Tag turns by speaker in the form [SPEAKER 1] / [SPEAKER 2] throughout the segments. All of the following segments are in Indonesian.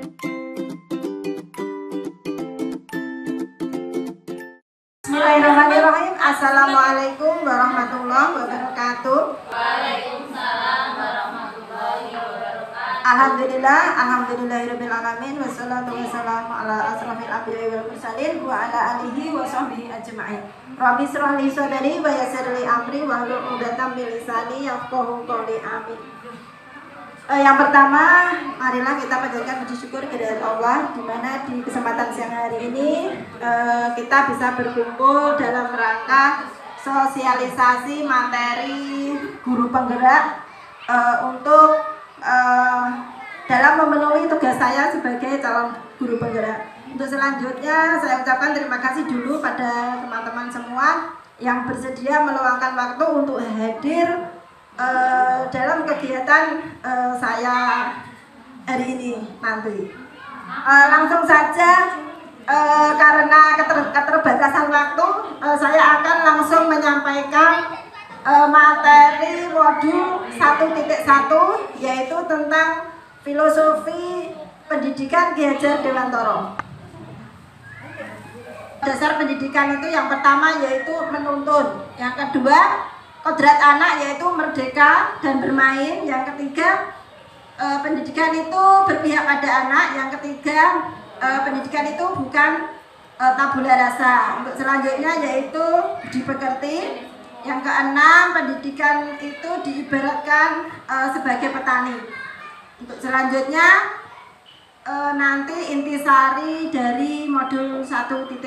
[SPEAKER 1] Bismillahirrahmanirrahim. Assalamualaikum warahmatullahi wabarakatuh.
[SPEAKER 2] Waalaikumsalam warahmatullahi wabarakatuh.
[SPEAKER 1] Alhamdulillahirabbil alamin wassalatu wassalamu ala asrofil anbiya'i wal mursalin wa ala alihi wa sahbihi ajma'in. Rabbi shrah li sadri wa yassir li amri wahlul 'uqdatam min lisani yafqahu qawli. Amin. Yang pertama, marilah kita panjatkan puji syukur kehadirat Allah, di mana di kesempatan siang hari ini kita bisa berkumpul dalam rangka sosialisasi materi guru penggerak untuk dalam memenuhi tugas saya sebagai calon guru penggerak. Untuk selanjutnya saya ucapkan terima kasih dulu pada teman-teman semua yang bersedia meluangkan waktu untuk hadir dalam kegiatan saya hari ini nanti. Langsung saja, karena keterbatasan waktu, saya akan langsung menyampaikan materi modul 1.1, yaitu tentang filosofi pendidikan Ki Hajar Dewantara. Dasar pendidikan itu yang pertama yaitu menuntun, yang kedua kodrat anak yaitu merdeka dan bermain, yang ketiga pendidikan itu berpihak pada anak, yang ketiga pendidikan itu bukan tabula rasa. Untuk selanjutnya yaitu dipekerti, yang keenam pendidikan itu diibaratkan sebagai petani. Untuk selanjutnya nanti intisari dari modul 1.1.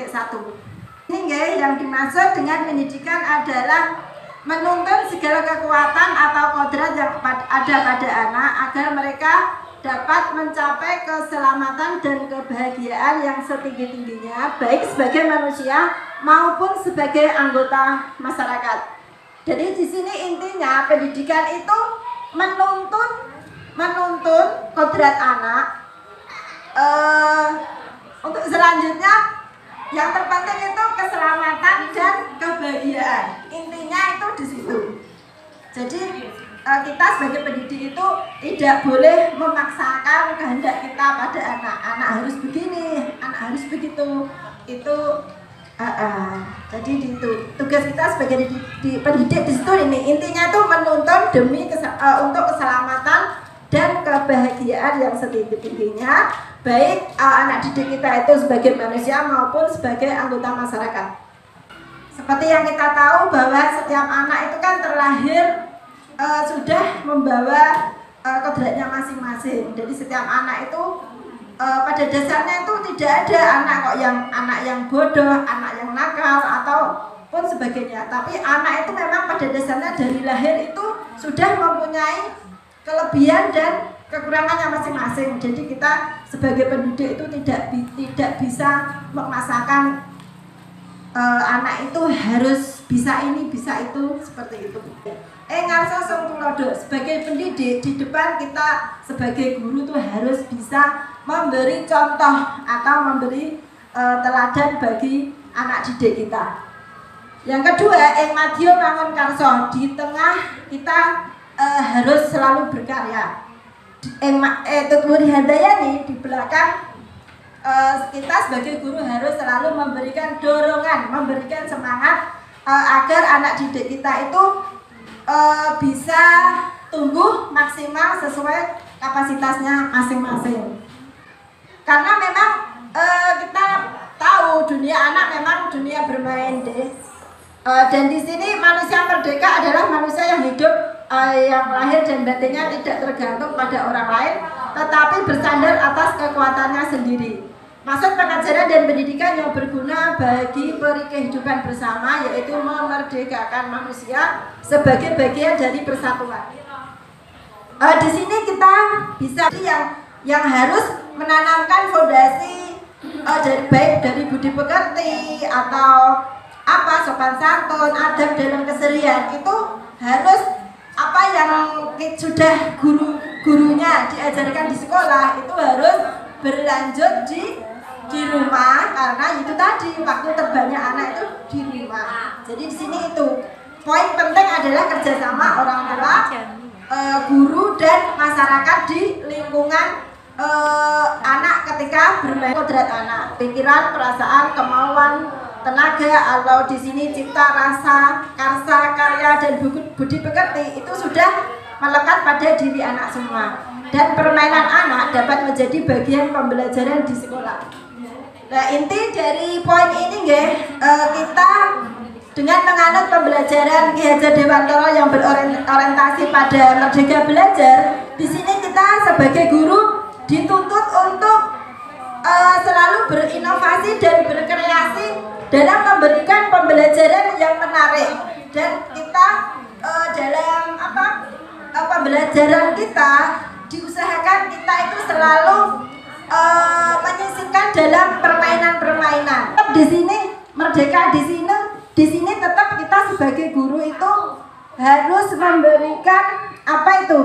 [SPEAKER 1] Ini yang dimaksud dengan pendidikan adalah menuntun segala kekuatan atau kodrat yang ada pada anak agar mereka dapat mencapai keselamatan dan kebahagiaan yang setinggi-tingginya, baik sebagai manusia maupun sebagai anggota masyarakat. Jadi di sini intinya pendidikan itu menuntun kodrat anak. Untuk selanjutnya yang terpenting itu keselamatan dan kebahagiaan. Intinya itu di situ. Jadi kita sebagai pendidik itu tidak boleh memaksakan kehendak kita pada anak. Anak harus begini, anak harus begitu. Itu jadi itu tugas kita sebagai pendidik di situ ini. Intinya itu menuntun demi untuk keselamatan dan kebahagiaan yang setinggi-tingginya, baik anak didik kita itu sebagai manusia maupun sebagai anggota masyarakat. Seperti yang kita tahu bahwa setiap anak itu kan terlahir sudah membawa kodratnya masing-masing. Jadi setiap anak itu pada dasarnya itu tidak ada anak yang bodoh, anak yang nakal ataupun sebagainya. Tapi anak itu memang pada dasarnya dari lahir itu sudah mempunyai kelebihan dan kekurangannya masing-masing. Jadi kita sebagai pendidik itu tidak bisa memaksakan anak itu harus bisa ini, bisa itu, seperti itu. Ngarso sing tulodo, sebagai pendidik di depan kita sebagai guru tuh harus bisa memberi contoh atau memberi teladan bagi anak didik kita. Yang kedua, madya mangun karso, di tengah kita harus selalu berkarya. Tutmuri Handayani di belakang kita sebagai guru harus selalu memberikan dorongan, memberikan semangat agar anak didik kita itu bisa tumbuh maksimal sesuai kapasitasnya masing-masing. Karena memang kita tahu dunia anak memang dunia bermain deh. Dan di sini manusia merdeka adalah manusia yang hidup yang lahir dan batinnya tidak tergantung pada orang lain, tetapi bersandar atas kekuatannya sendiri. Maksud pengajaran dan pendidikan yang berguna bagi peri kehidupan bersama, yaitu memerdekakan manusia sebagai bagian dari persatuan. Di sini kita bisa yang harus menanamkan fondasi baik dari budi pekerti atau sopan santun, adab dalam keseharian, itu harus apa yang sudah gurunya diajarkan di sekolah itu harus berlanjut di rumah, karena itu tadi waktu terbanyak anak itu di rumah. Jadi di sini itu poin penting adalah kerjasama orang tua, guru dan masyarakat di lingkungan anak kita bermain kodrat anak, pikiran, perasaan, kemauan, tenaga, atau di sini cipta, rasa, karsa, karya, dan budi pekerti itu sudah melekat pada diri anak semua. Dan permainan anak dapat menjadi bagian pembelajaran di sekolah. Nah, inti dari poin ini kita dengan menganut pembelajaran Ki Hajar Dewantara yang berorientasi pada merdeka belajar, di sini kita sebagai guru dituntut untuk selalu berinovasi dan berkreasi dalam memberikan pembelajaran yang menarik. Dan kita dalam pembelajaran kita diusahakan kita itu selalu menyisipkan dalam permainan-permainan. Di sini merdeka di sini tetap kita sebagai guru itu harus memberikan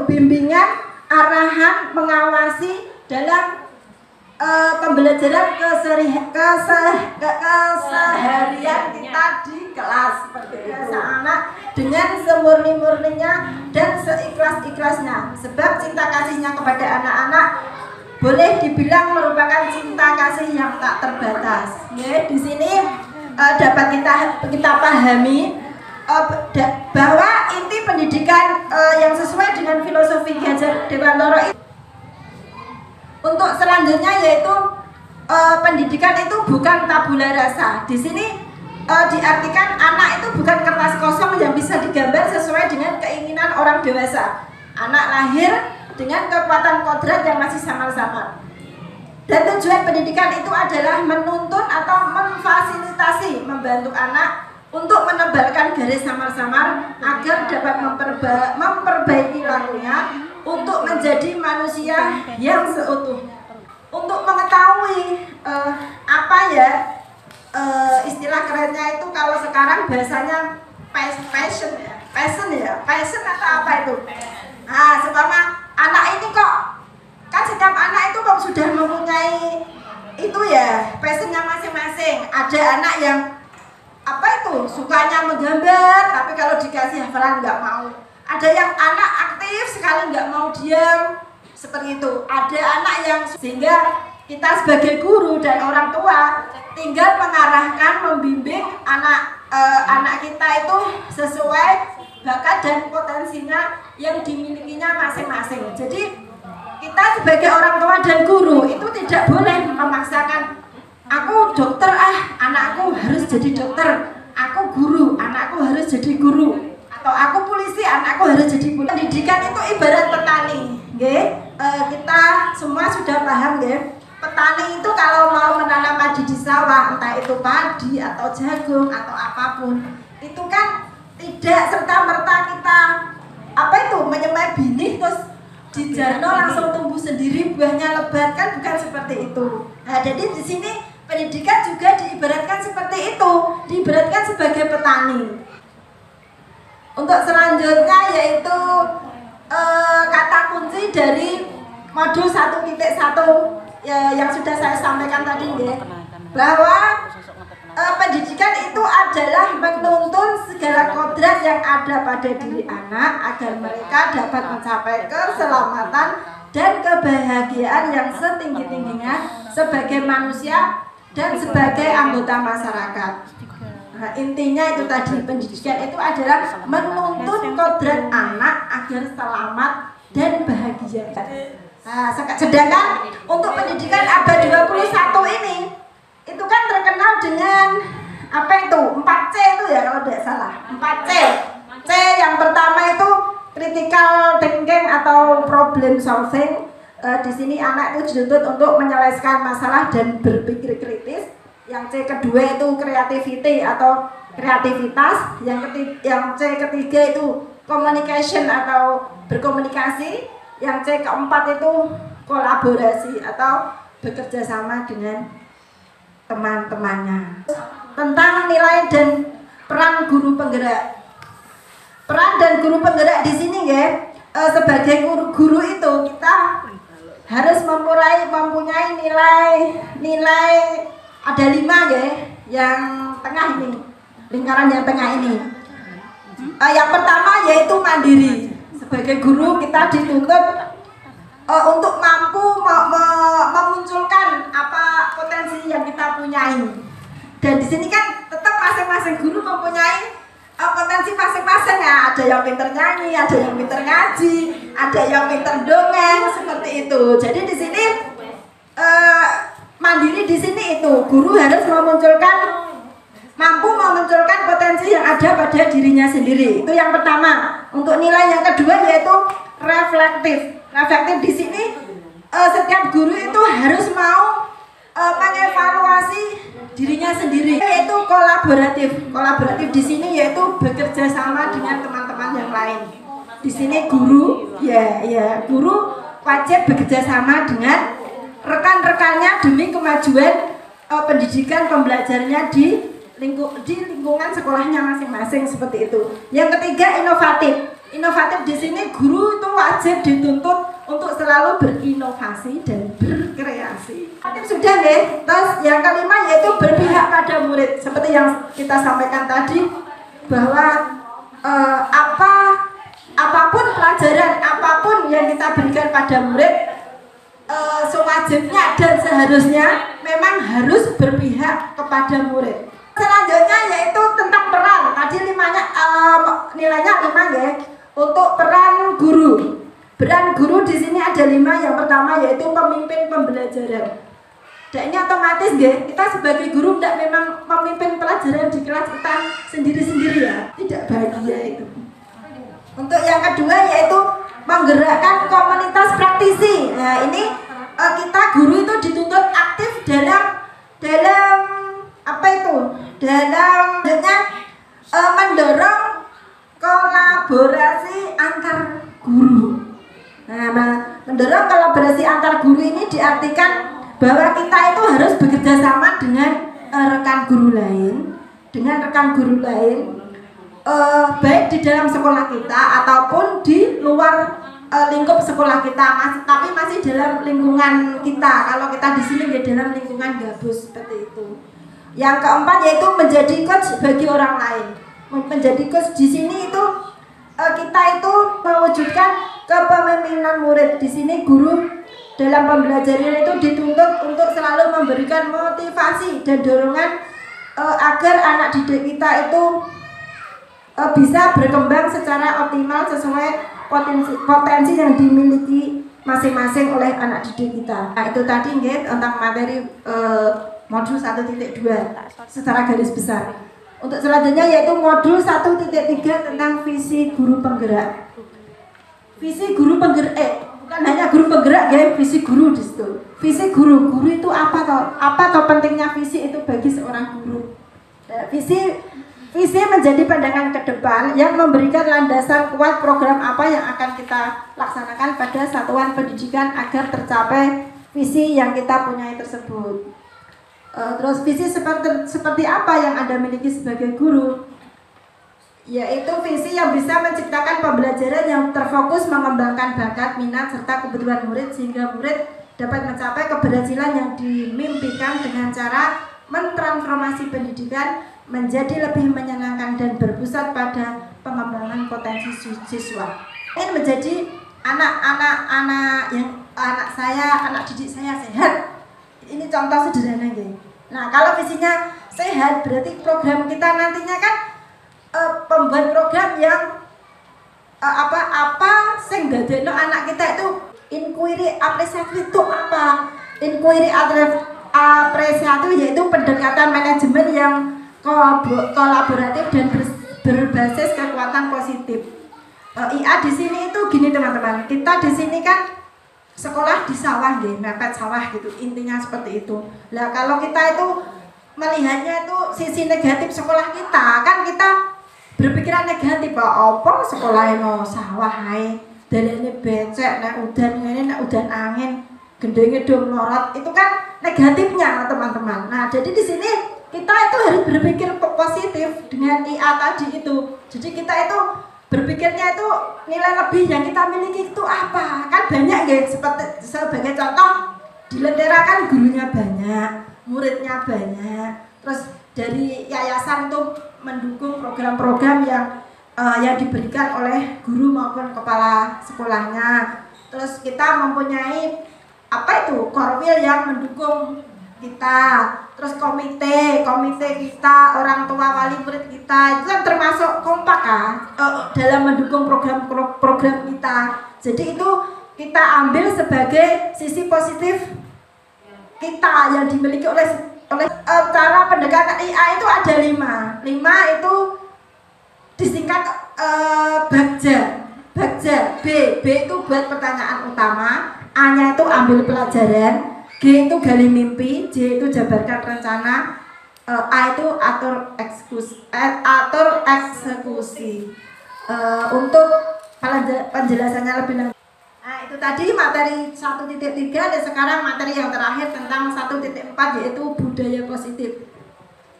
[SPEAKER 1] bimbingan, arahan, mengawasi dalam pembelajaran keseharian kita di kelas, seperti biasa anak dengan semurni-murninya dan seikhlas-ikhlasnya. Sebab cinta kasihnya kepada anak-anak boleh dibilang merupakan cinta kasih yang tak terbatas. Di sini dapat kita pahami bahwa inti pendidikan yang sesuai dengan filosofi Ki Hajar Dewantara untuk selanjutnya yaitu pendidikan itu bukan tabula rasa. Di sini diartikan anak itu bukan kertas kosong yang bisa digambar sesuai dengan keinginan orang dewasa. Anak lahir dengan kekuatan kodrat yang masih samar-samar. Dan tujuan pendidikan itu adalah menuntun atau memfasilitasi, membantu anak untuk menebalkan garis samar-samar agar dapat memperbaiki lakunya untuk menjadi manusia yang seutuhnya. Untuk mengetahui istilah kerennya itu kalau sekarang bahasanya passion atau apa itu? Nah, seumpama anak ini kan setiap anak itu sudah mempunyai itu ya passionnya masing-masing. Ada anak yang sukanya menggambar, tapi kalau dikasih hafalan nggak mau. Ada yang anak aktif sekali nggak mau diam, seperti itu. Ada anak yang sehingga kita sebagai guru dan orang tua tinggal mengarahkan, membimbing anak kita itu sesuai bakat dan potensinya yang dimilikinya masing-masing. Jadi kita sebagai orang tua dan guru itu tidak boleh memaksakan, aku dokter anakku harus jadi dokter, aku guru, anakku harus jadi guru, atau aku polisi, anakku harus jadi polisi. Pendidikan itu ibarat petani, kita semua sudah paham, petani itu kalau mau menanam padi di sawah, entah itu padi atau jagung atau apapun, itu kan tidak serta-merta kita menyemai benih terus di jarno langsung tumbuh sendiri, buahnya lebat, kan bukan seperti itu. Nah, jadi di sini pendidikan juga diibaratkan seperti itu, diibaratkan sebagai petani. Untuk selanjutnya yaitu kata kunci dari modul 1.1 yang sudah saya sampaikan tadi, bahwa pendidikan itu adalah menuntun segala kodrat yang ada pada diri anak agar mereka dapat mencapai keselamatan dan kebahagiaan yang setinggi-tingginya sebagai manusia dan sebagai anggota masyarakat. Nah, intinya itu tadi, pendidikan itu adalah menuntun kodrat anak agar selamat dan bahagia. Nah, sedangkan untuk pendidikan abad 21 ini itu kan terkenal dengan 4C itu ya kalau tidak salah. 4C. C yang pertama itu critical thinking atau problem solving. Di sini anak itu dituntut untuk menyelesaikan masalah dan berpikir kritis. Yang C kedua itu creativity atau kreativitas. Yang C ketiga itu communication atau berkomunikasi. Yang C keempat itu kolaborasi atau bekerja sama dengan teman-temannya. Tentang nilai dan peran guru penggerak. Peran dan guru penggerak di sini sebagai guru itu kita harus mempunyai nilai ada 5 yang tengah ini, lingkaran yang tengah ini. Yang pertama yaitu mandiri. Sebagai guru kita dituntut untuk mampu memunculkan Dan di sini kan tetap masing-masing guru mempunyai potensi masing-masing ya. Ada yang pinter nyanyi, ada yang pinter ngaji, ada yang pinter dongeng seperti itu. Jadi di sini mandiri di sini itu guru harus mampu memunculkan potensi yang ada pada dirinya sendiri. Itu yang pertama. Untuk nilai yang kedua yaitu reflektif. Reflektif di sini setiap guru itu harus mau mengevaluasi dirinya sendiri, yaitu kolaboratif. Kolaboratif di sini yaitu bekerja sama dengan teman-teman yang lain. Di sini guru guru wajib bekerja sama dengan rekan-rekannya demi kemajuan pendidikan pembelajarannya di lingkungan sekolahnya masing-masing seperti itu. Yang ketiga inovatif. Inovatif di sini guru itu wajib dituntut untuk selalu berinovasi dan berkreasi. Sudah deh. Terus yang kelima yaitu berpihak pada murid. Seperti yang kita sampaikan tadi bahwa apapun pelajaran, apapun yang kita berikan pada murid, sewajibnya dan seharusnya memang harus berpihak kepada murid. Selanjutnya yaitu tentang peran. Tadi nilainya 5 ya. Untuk peran guru. Peran guru di sini ada 5. Yang pertama yaitu pemimpin pembelajaran. Dan ini otomatis ya, kita sebagai guru tidak memang memimpin pelajaran di kelas kita sendiri-sendiri ya. Tidak bahagia itu. Untuk yang kedua yaitu menggerakkan komunitas praktisi. Nah, ini kita guru itu dituntut aktif dalam mendorong kolaborasi antar guru. Nah, mendorong kolaborasi antar guru ini diartikan bahwa kita itu harus bekerja sama dengan rekan guru lain, baik di dalam sekolah kita ataupun di luar lingkup sekolah kita, tapi masih dalam lingkungan kita. Kalau kita di sini ya dalam lingkungan gabus seperti itu. Yang keempat yaitu menjadi coach bagi orang lain. Menjadi coach di sini itu kita itu mewujudkan kepemimpinan murid. Di sini guru dalam pembelajaran itu dituntut untuk selalu memberikan motivasi dan dorongan agar anak didik kita itu bisa berkembang secara optimal sesuai potensi yang dimiliki masing-masing oleh anak didik kita. Nah, itu tadi nggih tentang materi modul 1.2 secara garis besar. Untuk selanjutnya yaitu modul 1.3 tentang visi guru penggerak. Visi guru penggerak bukan hanya guru penggerak ya, visi guru di situ. Visi guru itu apa toh pentingnya visi itu bagi seorang guru. Nah, visi menjadi pandangan ke depan yang memberikan landasan kuat program apa yang akan kita laksanakan pada satuan pendidikan agar tercapai visi yang kita punyai tersebut. Terus visi seperti apa yang Anda miliki sebagai guru? Yaitu visi yang bisa menciptakan pembelajaran yang terfokus mengembangkan bakat, minat, serta kebutuhan murid sehingga murid dapat mencapai keberhasilan yang dimimpikan dengan cara mentransformasi pendidikan menjadi lebih menyenangkan dan berpusat pada pengembangan potensi siswa. Ini menjadi anak didik saya sehat. Ini contoh sederhana gitu. Nah, kalau visinya sehat berarti program kita nantinya kan pembuat program yang sing dadekno anak kita itu inquiry apresiatif itu apa? Inquiry apresiatif yaitu pendekatan manajemen yang kolaboratif dan berbasis kekuatan positif. IA di sini itu gini teman-teman. Kita di sini kan sekolah di sawah deh, mepet sawah gitu, intinya seperti itu. Lah kalau kita itu melihatnya itu sisi negatif sekolah kita, kan kita berpikiran negatif, apa sekolah no sawah hai, dalane becek, nek udan ngene, nek udan angin, gendenge do melorot, itu kan negatifnya teman-teman. Nah, jadi di sini kita itu harus berpikir positif dengan IA tadi itu. Jadi kita itu berpikirnya itu nilai lebih yang kita miliki itu apa? Kan banyak ya, sebagai contoh di Lentera kan gurunya banyak, muridnya banyak. Terus dari yayasan itu mendukung program-program yang diberikan oleh guru maupun kepala sekolahnya. Terus kita mempunyai korwil yang mendukung kita, terus komite kita, orang tua wali murid kita, itu kan termasuk kompak kan dalam mendukung program kita. Jadi itu kita ambil sebagai sisi positif kita yang dimiliki oleh cara pendekatan IA itu ada 5 itu disingkat Bagja. B itu buat pertanyaan utama, A nya itu ambil pelajaran, G itu gali mimpi, J itu jabarkan rencana, A itu atur eksekusi. Untuk penjelasannya lebih lanjut, nah itu tadi materi 1.3 dan sekarang materi yang terakhir tentang 1.4 yaitu budaya positif.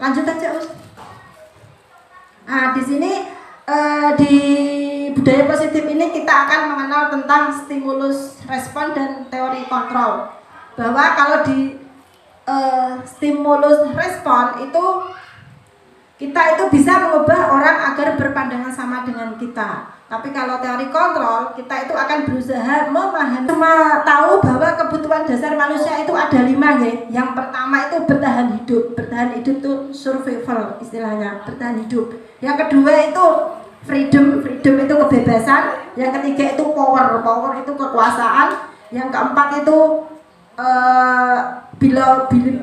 [SPEAKER 1] Lanjut aja Us. Nah di sini di budaya positif ini kita akan mengenal tentang stimulus respon dan teori kontrol. Bahwa kalau di stimulus respon itu kita itu bisa mengubah orang agar berpandangan sama dengan kita. Tapi kalau teori kontrol, kita itu akan berusaha memahami, tahu bahwa kebutuhan dasar manusia itu ada 5 ya. Yang pertama itu bertahan hidup. Bertahan hidup itu survival istilahnya, bertahan hidup. Yang kedua itu freedom itu kebebasan. Yang ketiga itu power itu kekuasaan. Yang keempat itu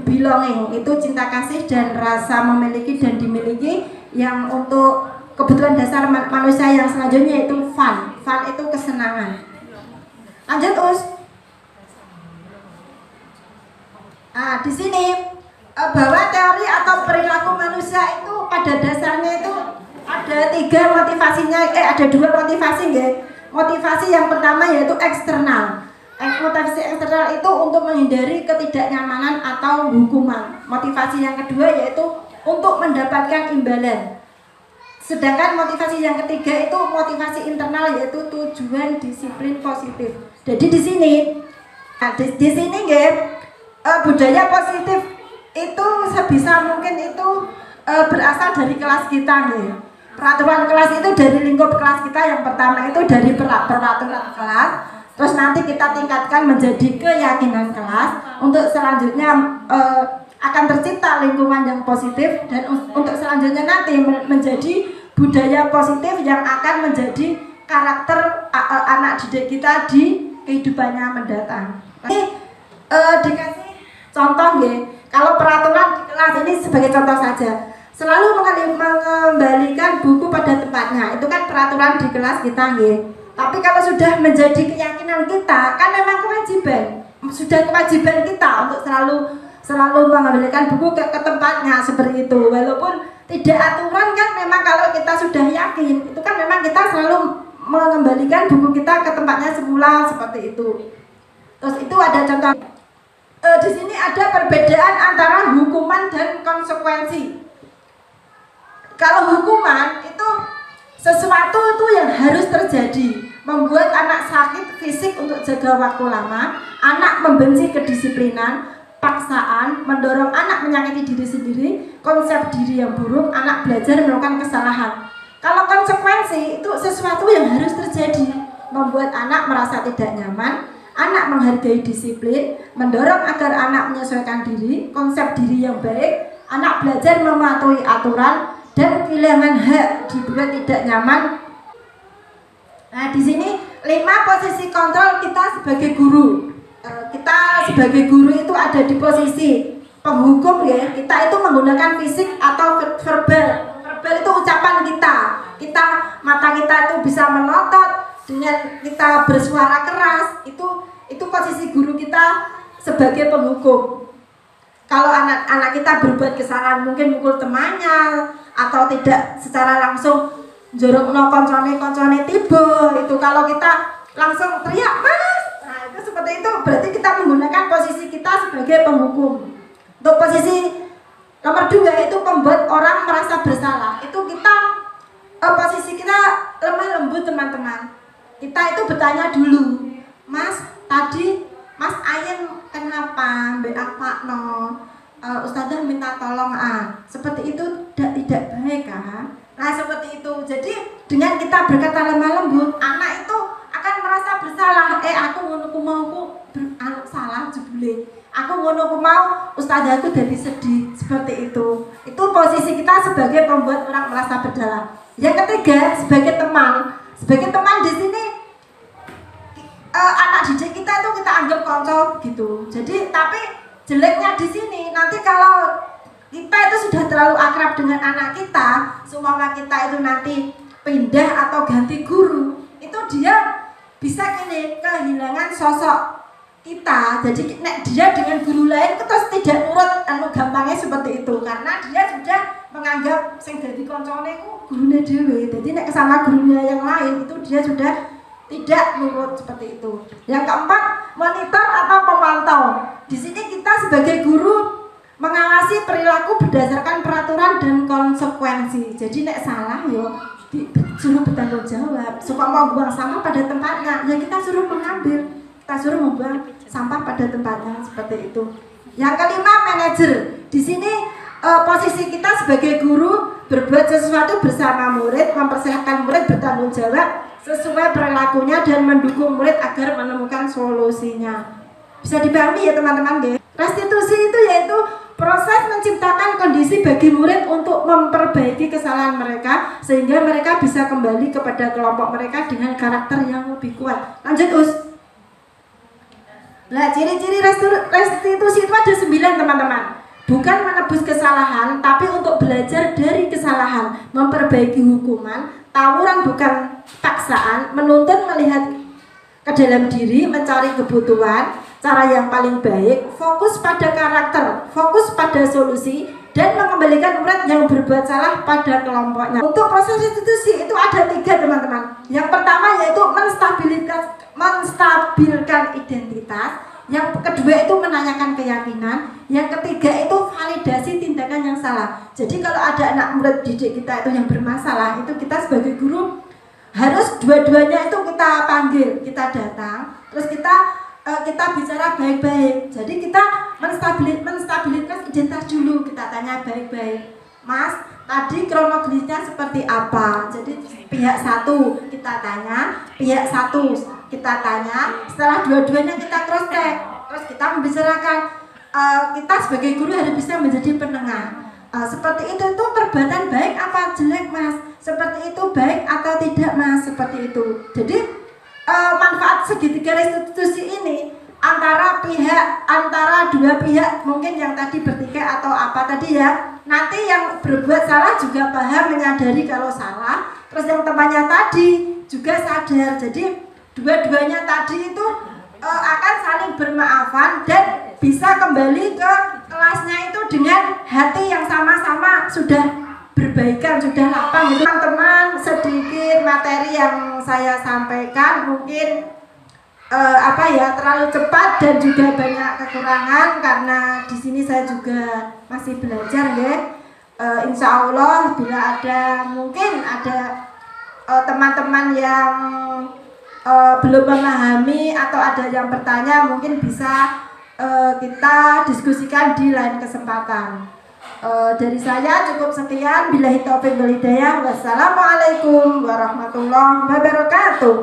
[SPEAKER 1] belonging itu cinta kasih dan rasa memiliki dan dimiliki. Yang untuk kebutuhan dasar manusia yang selanjutnya itu fun itu kesenangan. Lanjut Us. Nah di sini bahwa teori atau perilaku manusia itu pada dasarnya itu ada 3 motivasinya, ada 2 motivasi ya. Motivasi yang pertama yaitu eksternal. Motivasi eksternal itu untuk menghindari ketidaknyamanan atau hukuman. Motivasi yang kedua yaitu untuk mendapatkan imbalan. Sedangkan motivasi yang ketiga itu motivasi internal yaitu tujuan disiplin positif. Jadi di sini, di sini ya budaya positif itu sebisa mungkin itu berasal dari kelas kita ya. Peraturan kelas itu dari lingkup kelas kita. Yang pertama itu dari peraturan kelas. Terus nanti kita tingkatkan menjadi keyakinan kelas. Untuk selanjutnya akan tercipta lingkungan yang positif, dan untuk selanjutnya nanti menjadi budaya positif yang akan menjadi karakter anak didik kita di kehidupannya mendatang. Ini dikasih contoh ya. Kalau peraturan di kelas ini sebagai contoh saja, selalu mengembalikan buku pada tempatnya. Itu kan peraturan di kelas kita ya. Tapi kalau sudah menjadi keyakinan kita, kan memang kewajiban. Sudah kewajiban kita untuk selalu mengembalikan buku ke tempatnya seperti itu. Walaupun tidak aturan kan, memang kalau kita sudah yakin, itu kan memang kita selalu mengembalikan buku kita ke tempatnya semula seperti itu. Terus itu ada contoh. Di sini ada perbedaan antara hukuman dan konsekuensi. Kalau hukuman itu sesuatu itu yang harus terjadi, membuat anak sakit fisik untuk jaga waktu lama, anak membenci kedisiplinan, paksaan, mendorong anak menyakiti diri sendiri, konsep diri yang buruk, anak belajar melakukan kesalahan. Kalau konsekuensi itu sesuatu yang harus terjadi, membuat anak merasa tidak nyaman, anak menghargai disiplin, mendorong agar anak menyesuaikan diri, konsep diri yang baik, anak belajar mematuhi aturan, dan kehilangan hak dibuat tidak nyaman. Nah di sini 5 posisi kontrol kita sebagai guru. Kita sebagai guru itu ada di posisi penghukum ya. Kita itu menggunakan fisik atau verbal. Verbal itu ucapan kita. Mata kita itu bisa melotot, dengan kita bersuara keras. Itu posisi guru kita sebagai penghukum. Kalau anak-anak kita berbuat kesalahan, mungkin mukul temannya atau tidak secara langsung jorokno koncone tiba, itu kalau kita langsung teriak mas, nah itu seperti itu berarti kita menggunakan posisi kita sebagai penghukum. Untuk posisi nomor 2 itu membuat orang merasa bersalah. Itu kita posisi kita lemah lembut teman-teman. Kita itu bertanya dulu, mas tadi mas Ayen kenapa mbak Akmakno? Ustazah minta tolong seperti itu tidak baik kan? Nah seperti itu. Jadi dengan kita berkata lemah lembut, anak itu akan merasa bersalah. Aku mauku salah jebule. aku ngono ku mau, ustazahku jadi sedih, seperti itu. Itu posisi kita sebagai pembuat orang merasa bersalah. Yang ketiga, sebagai teman. Sebagai teman di sini anak didik kita itu kita anggap konco gitu. Jadi tapi jeleknya di sini nanti kalau kita itu sudah terlalu akrab dengan anak kita, seumpama kita itu nanti pindah atau ganti guru, itu dia bisa kini kehilangan sosok kita. Jadi nek dia dengan guru lain itu terus tidak nurut, gampangnya seperti itu karena dia sudah menganggap sing dadi koncone ku gurune dhewe. Jadi nek sama gurunya yang lain itu dia sudah tidak nurut seperti itu. Yang keempat, monitor atau pemantau. Di sini kita sebagai guru mengawasi perilaku berdasarkan peraturan dan konsekuensi. Jadi nek salah yo suruh bertanggung jawab. Supaya mau buang sampah pada tempatnya, ya kita suruh mengambil, kita suruh membuang sampah pada tempatnya seperti itu. Yang kelima, manajer. Di sini posisi kita sebagai guru berbuat sesuatu bersama murid, mempersiapkan murid bertanggung jawab sesuai perilakunya dan mendukung murid agar menemukan solusinya. Bisa dipahami ya teman-teman deh. Restitusi itu yaitu proses menciptakan kondisi bagi murid untuk memperbaiki kesalahan mereka sehingga mereka bisa kembali kepada kelompok mereka dengan karakter yang lebih kuat. Lanjut Us. Nah, ciri-ciri restitusi itu ada 9 teman-teman. Bukan menebus kesalahan, tapi untuk belajar dari kesalahan, memperbaiki hukuman, tawuran bukan paksaan, menuntut melihat ke dalam diri, mencari kebutuhan, cara yang paling baik, fokus pada karakter, fokus pada solusi, dan mengembalikan murid yang berbuat salah pada kelompoknya. Untuk proses restitusi itu ada 3 teman-teman. Yang pertama yaitu menstabilkan identitas. Yang kedua itu menanyakan keyakinan. Yang ketiga itu validasi tindakan yang salah. Jadi kalau ada anak murid didik kita itu yang bermasalah, itu kita sebagai guru harus dua-duanya itu kita panggil, kita datang, terus kita bicara baik-baik. Jadi kita menstabilitas identitas dulu, kita tanya baik-baik. Mas, tadi kronologisnya seperti apa? Jadi pihak satu kita tanya, pihak satu kita tanya, setelah dua-duanya kita cross check, terus kita membicarakan. Kita sebagai guru harus bisa menjadi penengah. Seperti itu perbuatan baik apa jelek Mas? Seperti itu baik atau tidak Mas? Seperti itu. Jadi manfaat segitiga restitusi ini antara dua pihak mungkin yang tadi bertikai atau apa tadi ya. Nanti yang berbuat salah juga paham, menyadari kalau salah. Terus yang temannya tadi juga sadar. Jadi dua-duanya tadi itu akan saling bermaafan dan bisa kembali ke kelasnya itu dengan hati yang sama-sama sudah berbaikan, sudah lapang gitu. Teman-teman, sedikit materi yang saya sampaikan mungkin terlalu cepat dan juga banyak kekurangan karena di sini saya juga masih belajar ya. Insya Allah bila mungkin ada teman-teman yang belum memahami atau ada yang bertanya mungkin bisa kita diskusikan di lain kesempatan. Dari saya cukup sekian. Billahi taufiq wal hidayah. Wassalamualaikum warahmatullahi wabarakatuh.